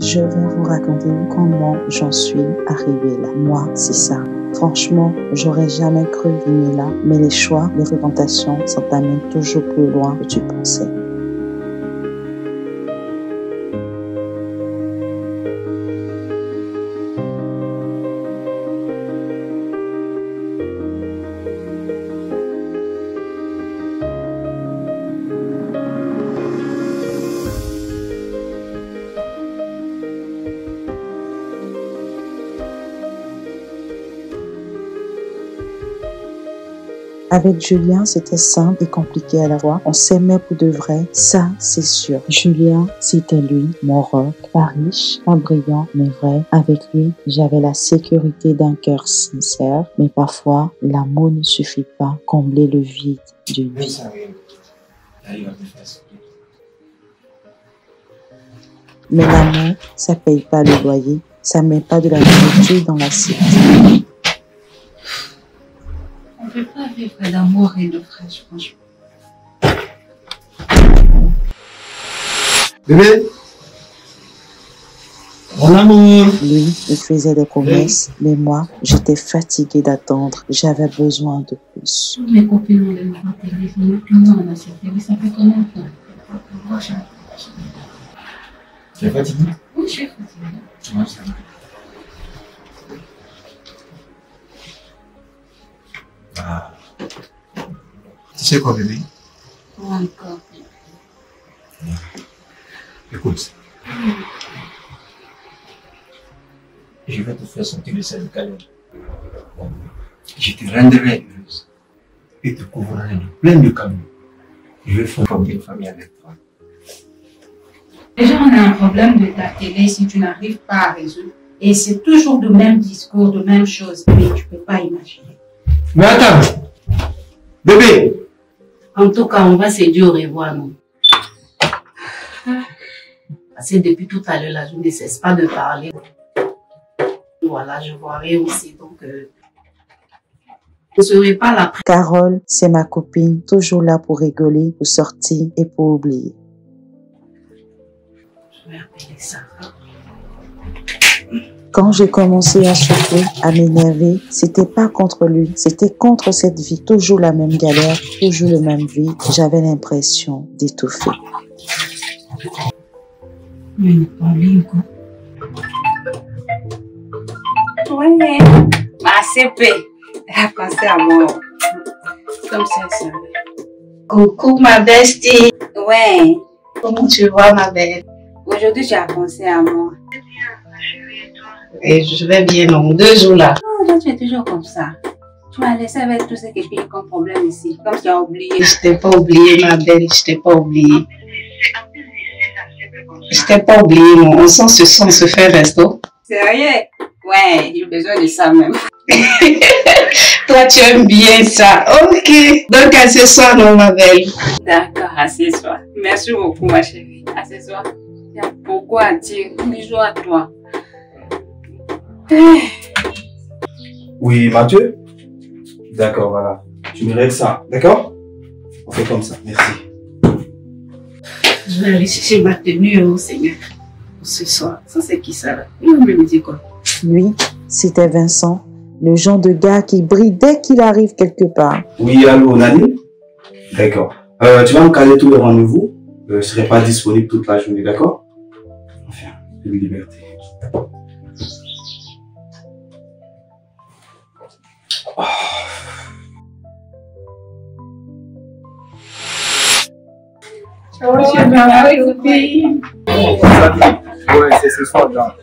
Je vais vous raconter comment j'en suis arrivée là. Moi, c'est ça. Franchement, j'aurais jamais cru venir là, mais les choix, les fréquentations, ça t'amène toujours plus loin que tu pensais. Avec Julien, c'était simple et compliqué à la fois. On s'aimait pour de vrai, ça c'est sûr. Julien, c'était lui, mon rock, pas riche, pas brillant, mais vrai. Avec lui, j'avais la sécurité d'un cœur sincère, mais parfois, l'amour ne suffit pas à combler le vide d'une vie. Mais l'amour, ça paye pas le loyer, ça met pas de la nourriture dans l'assiette. On ne peut pas vivre d'amour et de fraîche, franchement. Bébé, mon amour. Lui, il faisait des promesses, mais moi, j'étais fatiguée d'attendre. J'avais besoin de plus. Toutes mes copines ont des enfants téléphone. Tout le monde a cette télé. Ça fait combien de temps? Tu es fatigué? Oui, je suis fatiguée. Ah. Tu sais quoi, bébé? Encore. Écoute. Je vais te faire sentir le sel de Calais. Je te rendrai heureuse. Et te couvrirai de plein de cadeaux. Je vais former une famille avec toi. Déjà, on a un problème de ta télé si tu n'arrives pas à résoudre. Et c'est toujours le même discours, de même chose. Mais tu ne peux pas imaginer. Mais attends! Bébé! En tout cas, on va se dire au revoir, non? Parce que depuis tout à l'heure, là, je ne cesse pas de parler. Voilà, je vois rien aussi, donc je ne serai pas là. Carole, c'est ma copine, toujours là pour rigoler, pour sortir et pour oublier. Je vais appeler ça. Quand j'ai commencé à souffrir, à m'énerver, c'était pas contre lui, c'était contre cette vie. Toujours la même galère, toujours le même vide. J'avais l'impression d'étouffer. Mais ne pas lui, quoi. Oui, ma CP, elle a pensé à moi. Comme ça. Coucou, ma bestie. Ouais. Comment tu vas, ma belle? Aujourd'hui, tu as pensé à moi. Et je vais bien, non, 2 jours là. Non, tu es toujours comme ça. Tu m'as laissé avec tout ce que j'ai comme problème ici. Comme tu as oublié. Je t'ai pas oublié, ma belle. Je t'ai pas oublié. Je t'ai pas oublié, non. On se fait resto. Sérieux? Ouais, j'ai besoin de ça même. Toi, tu aimes bien ça. Ok. Donc, à ce soir, non, ma belle. D'accord, à ce soir. Merci beaucoup, ma chérie. À ce soir. Il y a beaucoup à dire. Bisous à toi. Oui, Mathieu? D'accord, voilà. Tu me règles ça, d'accord? On fait comme ça, merci. Je vais aller chercher ma tenue au Seigneur pour ce soir. Ça, c'est qui ça là? Il va me dire quoi? Lui, c'était Vincent, le genre de gars qui brille dès qu'il arrive quelque part. Oui, allô, Nani? D'accord. Tu vas me caler tous les rendez-vous. Je ne serai pas disponible toute la journée, d'accord? Enfin, de liberté. Oh. Ouais, c'est ce soir, là.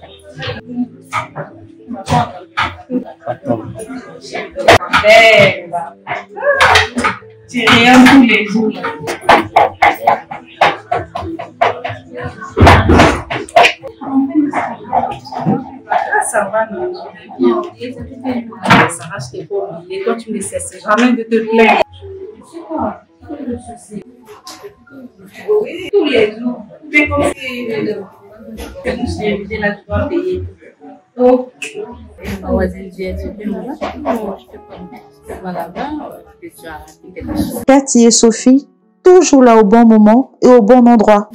Tu rien tous les jours. Ça va, non? Ça va, je t'ai pas oublié. Toi, tu ne cesses jamais de te plaindre. C'est quoi? Oui, tous les jours. Mais comme si je t'ai invité là, tu vas payer. Oh. Cathy et Sophie, toujours là au bon moment et au bon endroit.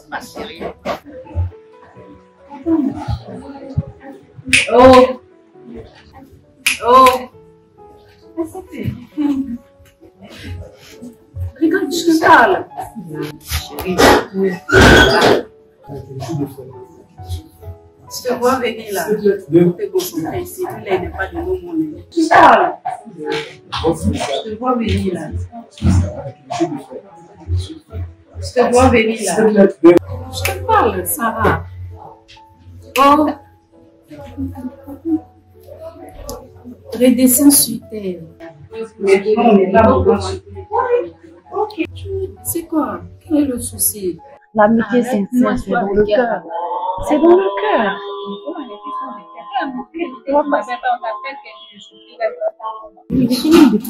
ma chérie. Oh! Oh! Regarde, je parle. Chérie, je te vois venir là. Je te concentrer ici. Lui, il n'est pas de nos monnaies. Tu parles. Je te vois venir là. Je te vois venir là. Je te parle, Sarah. Oh. Redescends sur terre. C'est quoi? Quel est le souci? L'amitié sincère, c'est dans le cœur. C'est dans le cœur.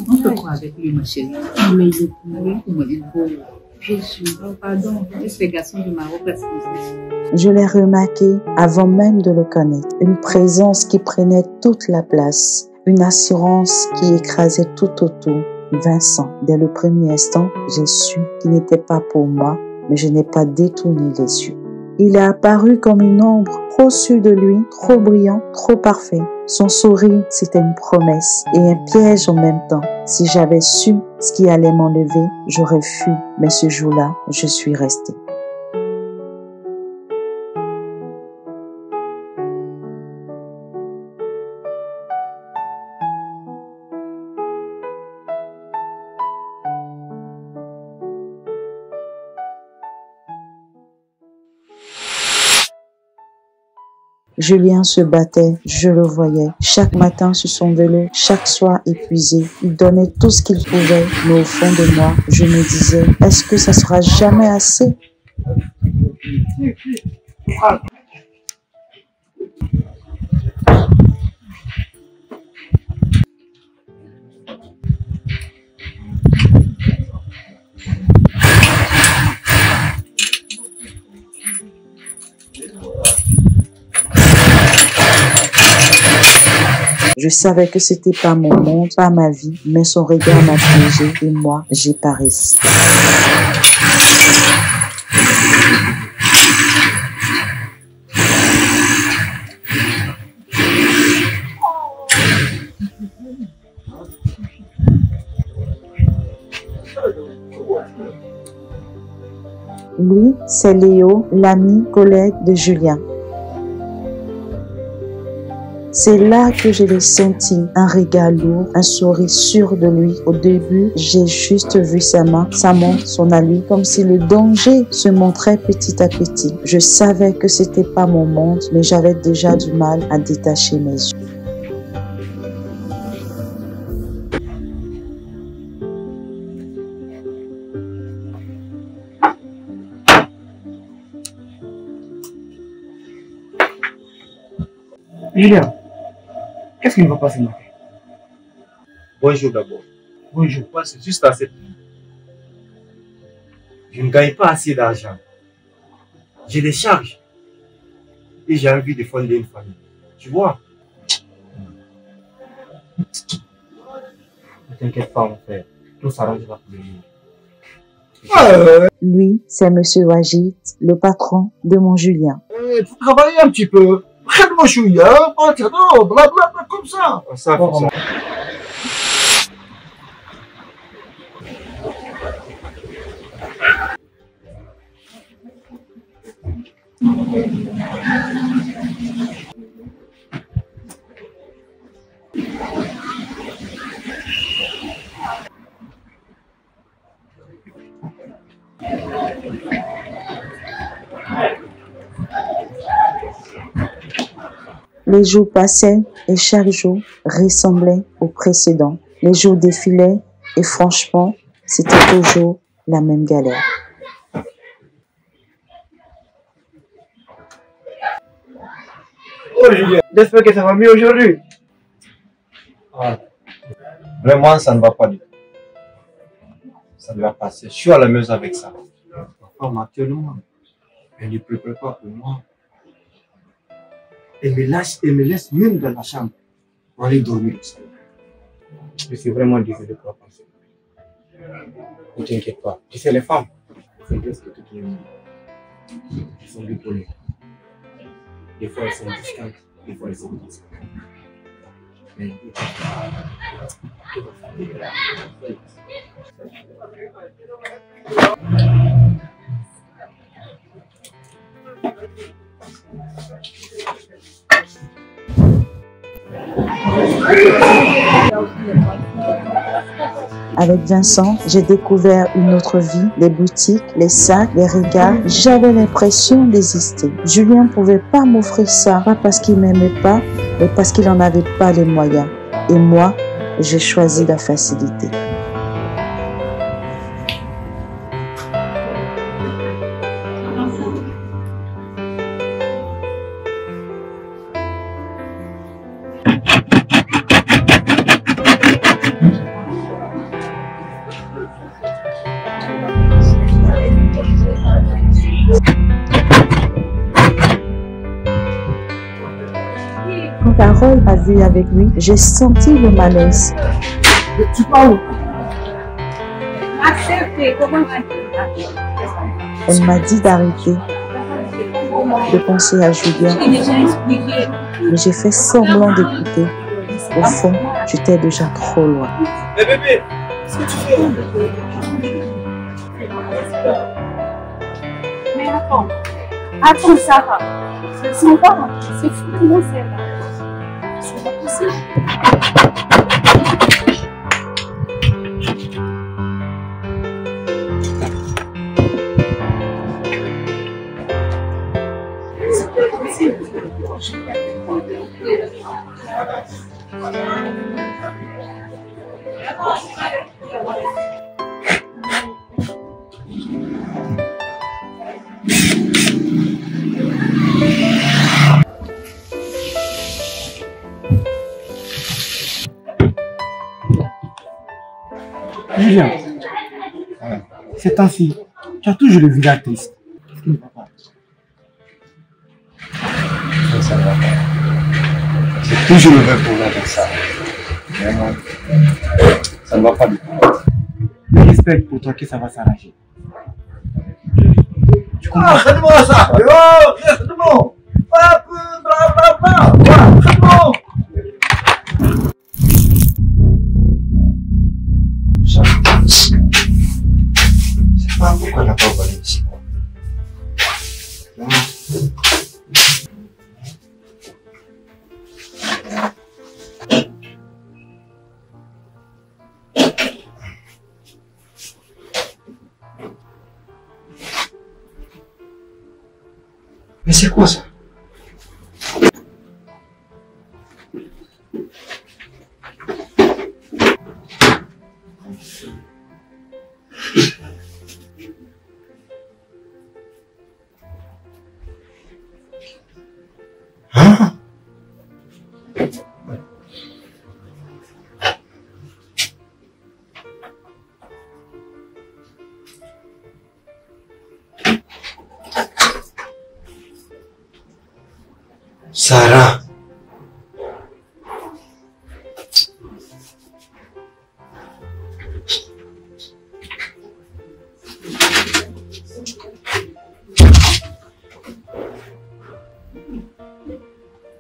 On peut quoi avec lui, ma chérie? Mais il est beau. Jésus, pardon, laisse les garçons du Maroc responsable. Je l'ai remarqué avant même de le connaître. Une présence qui prenait toute la place. Une assurance qui écrasait tout autour. Vincent, dès le premier instant, j'ai su qu'il n'était pas pour moi, mais je n'ai pas détourné les yeux. Il est apparu comme une ombre, trop sûre de lui, trop brillant, trop parfait. Son sourire, c'était une promesse et un piège en même temps. Si j'avais su ce qui allait m'enlever, j'aurais fui, mais ce jour-là, je suis restée. Julien se battait, je le voyais. Chaque matin sur son vélo, chaque soir épuisé. Il donnait tout ce qu'il pouvait, mais au fond de moi, je me disais, est-ce que ça sera jamais assez? Je savais que c'était pas mon monde, pas ma vie, mais son regard m'a piégé et moi, j'ai pas résisté. Lui, c'est Léo, l'ami, collègue de Julien. C'est là que je l'ai senti, un regard lourd, un sourire sûr de lui. Au début, j'ai juste vu sa main, son allure, comme si le danger se montrait petit à petit. Je savais que c'était pas mon monde, mais j'avais déjà du mal à détacher mes yeux. Julien, qu'est-ce qui ne va pas ce matin? Bonjour d'abord. Bonjour. Moi, c'est juste à cette nuit. Je ne gagne pas assez d'argent. J'ai des charges. Et j'ai envie de fonder une famille. Tu vois? Ne t'inquiète pas, mon frère. Tout s'arrangera pour le jour. Lui, c'est Monsieur Wajid, le patron de mon Julien. Il faut travailler un petit peu. Regarde-moi, chouïa, blablabla, comme ça. Ça, ça. Les jours passaient et chaque jour ressemblait au précédent. Les jours défilaient et franchement, c'était toujours la même galère. Oh Julien, j'espère que ça va mieux aujourd'hui. Vraiment, ça ne va pas du tout. Ça doit passer. Je suis à la maison avec ça. Ma femme, actuellement, elle ne prépare pas pour moi. Elle me laisse même dans la chambre pour aller dormir. Je suis vraiment désolé pour penser. Ne t'inquiète pas. Tu sais, les femmes, c'est presque tout qui est mieux. Elles sont bipolaires. Des fois elles sont distantes, des fois elles sont distantes. Mais Avec Vincent, j'ai découvert une autre vie, les boutiques, les sacs, les regards. J'avais l'impression d'exister. Julien ne pouvait pas m'offrir ça, pas parce qu'il m'aimait pas, mais parce qu'il n'en avait pas les moyens. Et moi, j'ai choisi la facilité. Quand Carole a vu avec lui, j'ai senti le malaise. Tu parles? Elle m'a dit d'arrêter, de penser à Julien. Mais j'ai fait semblant d'écouter. Au fond, j'étais déjà trop loin. Mais bébé, qu'est-ce que tu fais? Mais attends, Sarah, c'est pas, c'est fou, non, c'est pas possible. C'est pas possible. Julien, ces temps-ci, tu as toujours le visage triste. Qu'est-ce qui ne va pas? Ça ne va pas. C'est toujours le même problème avec ça. Vraiment, ça ne va pas du tout. Mais j'espère pour toi que ça va s'arranger. Tu comprends? Ah, c'est bon ça! Yo, c'est bon! C'est bon! C'est pas pourquoi on n'a pas volé ici. Mais c'est quoi ça? Hein? Sarah.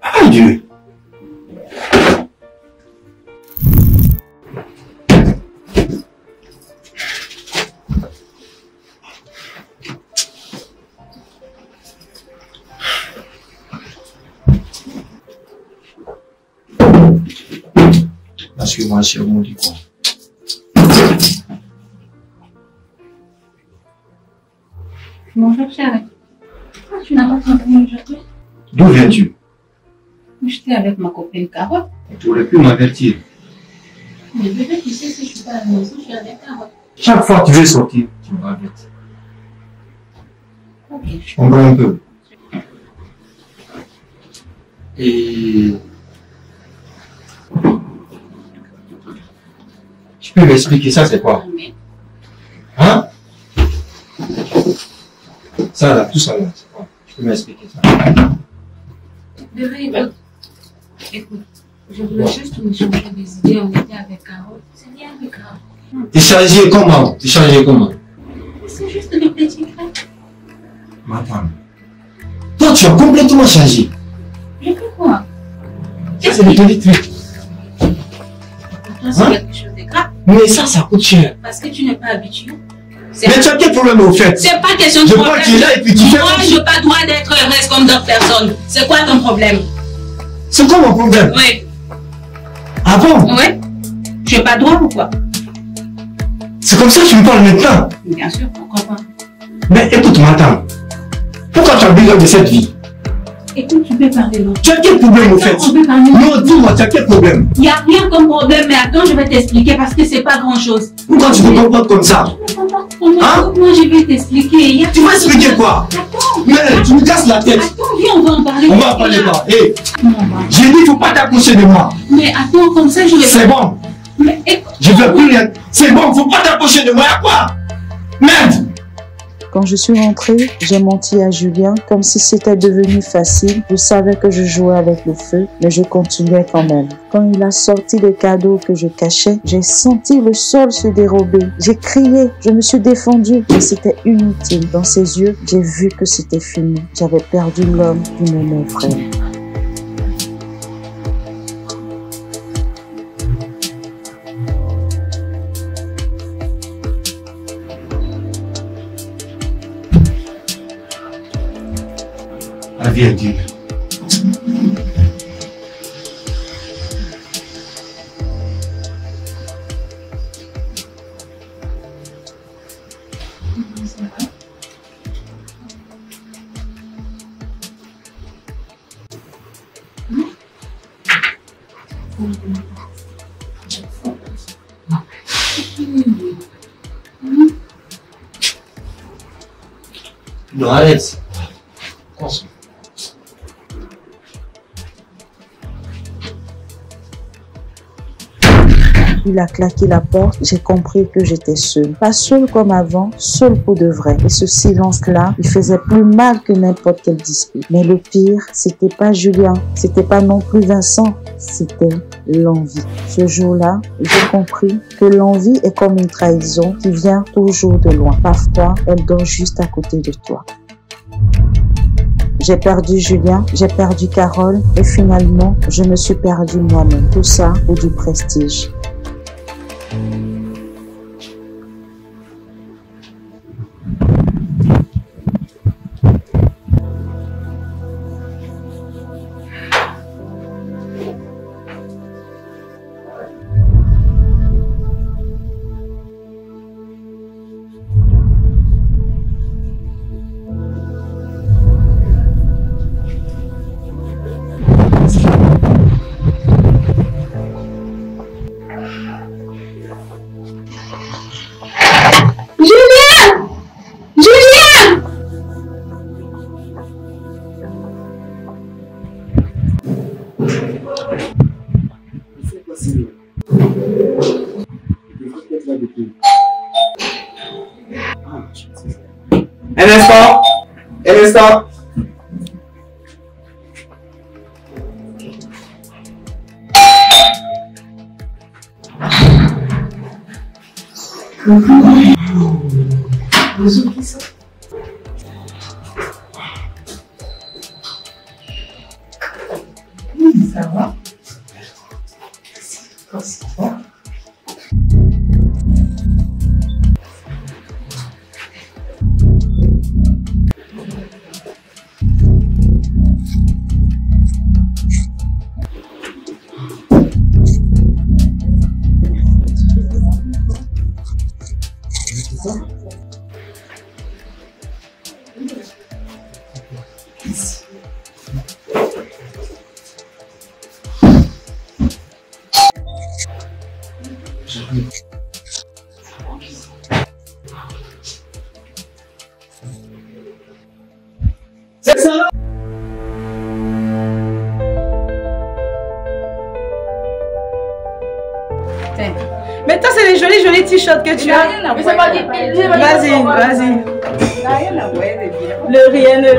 Ah Dieu. Parce que moi, c'est au monde du coin. Bonjour chérie. Pourquoi tu n'as pas travaillé aujourd'hui? D'où viens-tu? J'étais avec ma copine Carole. Tu aurais pu m'avertir. Mais bébé, tu sais, si je suis pas à la maison, je suis avec Carole. Chaque fois que tu veux sortir, tu me m'avertis. Ok. Je comprends un peu. Et... Tu peux m'expliquer ça, c'est quoi? Hein? Ça là, tout ça là, c'est quoi? Tu peux m'expliquer ça? Bébé, écoute, je voulais juste me changer des idées. On était avec Carole. C'est bien avec Carole. T'es changé comment? T'es changé comment? C'est juste des petits grains. Madame, toi tu as complètement changé. J'ai fait quoi? C'est le télétrick. C'est quelque chose de grave. Mais ça coûte cher. Parce que tu n'es pas habitué. Mais tu as quel problème au fait? C'est pas question de je problème. Je crois que tu es là et puis tu fais... Moi, je n'ai pas le droit d'être heureuse comme d'autres personnes. C'est quoi ton problème? C'est quoi mon problème? Oui. Ah bon? Oui. Tu n'as pas le droit ou quoi? C'est comme ça que tu me parles maintenant? Bien sûr, pourquoi pas? Mais écoute, madame, pourquoi tu as besoin de cette vie? Écoute, tu peux parler, non? Tu as quel problème au fait? Non, dis-moi, tu as quel problème? Il n'y a rien comme problème, mais attends, je vais t'expliquer parce que c'est pas grand-chose. Pourquoi tu te comportes comme ça? Hein? Moi, je vais t'expliquer. Tu vas expliquer quoi? Attends. Mais tu me casses la tête. Attends, viens, on va en parler. On va en parler quoi? Hé, j'ai dit, il ne faut pas t'approcher de moi. Mais attends, comme ça, je vais... C'est bon. Mais écoute... Je veux plus rien. C'est bon, il ne faut pas t'approcher de moi. À quoi? Merde! Quand je suis rentrée, j'ai menti à Julien comme si c'était devenu facile. Je savais que je jouais avec le feu, mais je continuais quand même. Quand il a sorti les cadeaux que je cachais, j'ai senti le sol se dérober. J'ai crié, je me suis défendue, mais c'était inutile. Dans ses yeux, j'ai vu que c'était fini. J'avais perdu l'homme qui m'aimait vraiment. La vie est dure. Non, arrête. Il a claqué la porte, j'ai compris que j'étais seule. Pas seule comme avant, seule pour de vrai. Et ce silence-là, il faisait plus mal que n'importe quelle dispute. Mais le pire, c'était pas Julien, c'était pas non plus Vincent, c'était l'envie. Ce jour-là, j'ai compris que l'envie est comme une trahison qui vient toujours de loin. Parfois, elle dort juste à côté de toi. J'ai perdu Julien, j'ai perdu Carole et finalement, je me suis perdu moi-même. Tout ça pour du prestige. Un instant. Ça va? Ça va? C'est ça là. Mais toi, c'est les jolis t-shirts que tu as. Vas-y, vas-y. Le rien ne...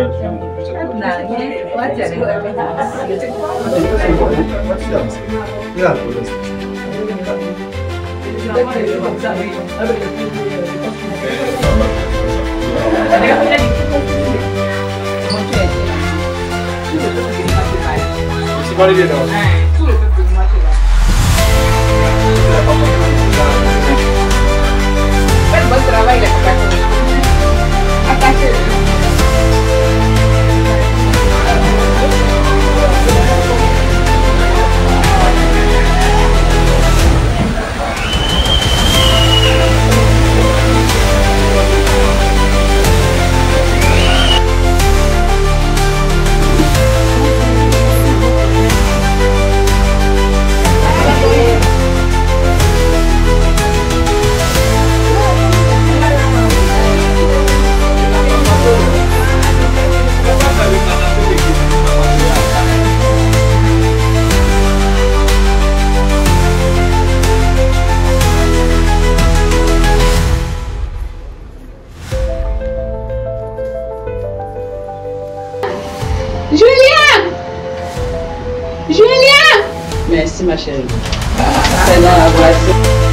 dois aller là. Tout le peuple de marcher là. Faites bon travail, les copains. Attachez-le. Merci ma chérie. C'est dans la voiture.